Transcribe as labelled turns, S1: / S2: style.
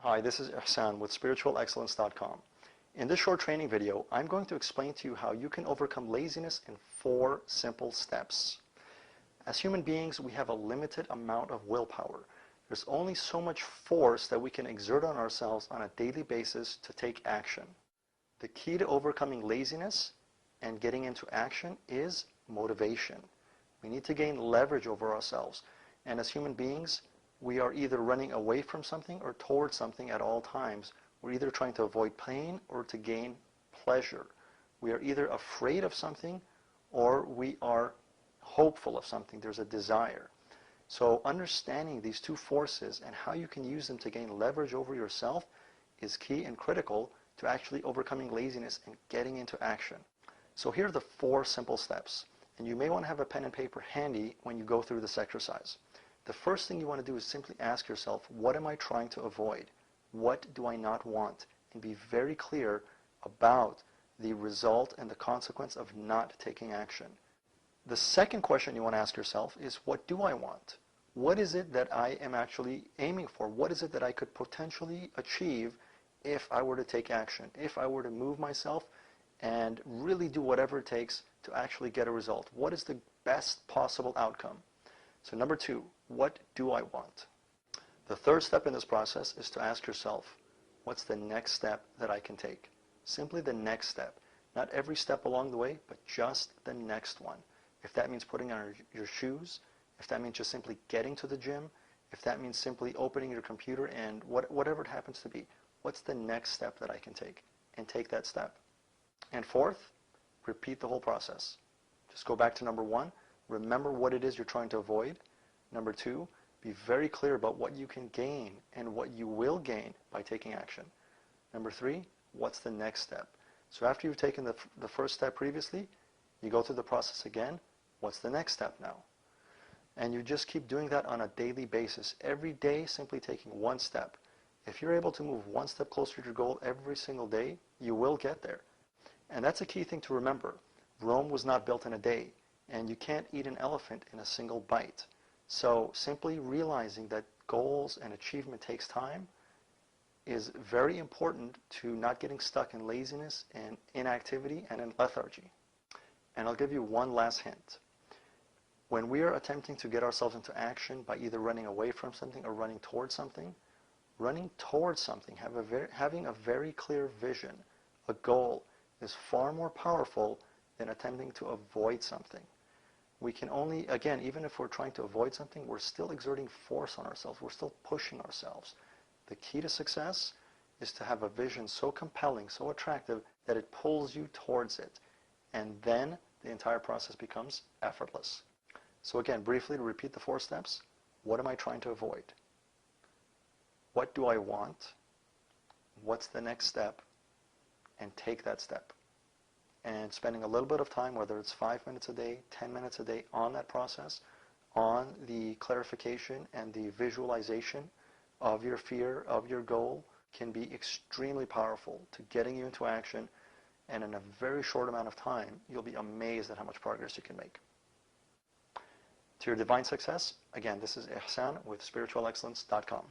S1: Hi, this is Ihsan with spiritualexcellence.com. In this short training video, I'm going to explain to you how you can overcome laziness in 4 simple steps. As human beings, we have a limited amount of willpower. There's only so much force that we can exert on ourselves on a daily basis to take action. The key to overcoming laziness and getting into action is motivation. We need to gain leverage over ourselves. And as human beings, we are either running away from something or towards something at all times. We're either trying to avoid pain or to gain pleasure. We are either afraid of something or we are hopeful of something. There's a desire. So understanding these two forces and how you can use them to gain leverage over yourself is key and critical to actually overcoming laziness and getting into action. So here are the 4 simple steps. And you may want to have a pen and paper handy when you go through this exercise. The first thing you want to do is simply ask yourself, what am I trying to avoid? What do I not want? And be very clear about the result and the consequence of not taking action. The second question you want to ask yourself is, what do I want? What is it that I am actually aiming for? What is it that I could potentially achieve if I were to take action? If I were to move myself and really do whatever it takes to actually get a result? What is the best possible outcome? So number 2, what do I want? The third step in this process is to ask yourself, what's the next step that I can take? Simply the next step. Not every step along the way, but just the next one. If that means putting on your shoes, if that means just simply getting to the gym, if that means simply opening your computer and whatever it happens to be, what's the next step that I can take? And take that step. And fourth, repeat the whole process. Just go back to number 1. Remember what it is you're trying to avoid. Number 2, be very clear about what you can gain and what you will gain by taking action. Number 3, what's the next step? So after you've taken the first step previously, you go through the process again. What's the next step now? And you just keep doing that on a daily basis. Every day, simply taking one step. If you're able to move one step closer to your goal every single day, you will get there. And that's a key thing to remember. Rome was not built in a day. And you can't eat an elephant in a single bite. So simply realizing that goals and achievement takes time is very important to not getting stuck in laziness and inactivity and in lethargy. And I'll give you one last hint. When we are attempting to get ourselves into action by either running away from something or running towards something, having a very clear vision, a goal, is far more powerful than attempting to avoid something. We can only, again, even if we're trying to avoid something, we're still exerting force on ourselves. We're still pushing ourselves. The key to success is to have a vision so compelling, so attractive, that it pulls you towards it. And then the entire process becomes effortless. So again, briefly to repeat the 4 steps. What am I trying to avoid? What do I want? What's the next step? And take that step. And spending a little bit of time, whether it's 5 minutes a day, 10 minutes a day, on that process, on the clarification and the visualization of your fear, of your goal, can be extremely powerful to getting you into action. And in a very short amount of time, you'll be amazed at how much progress you can make. To your divine success, again, this is Ihsan with spiritualexcellence.com.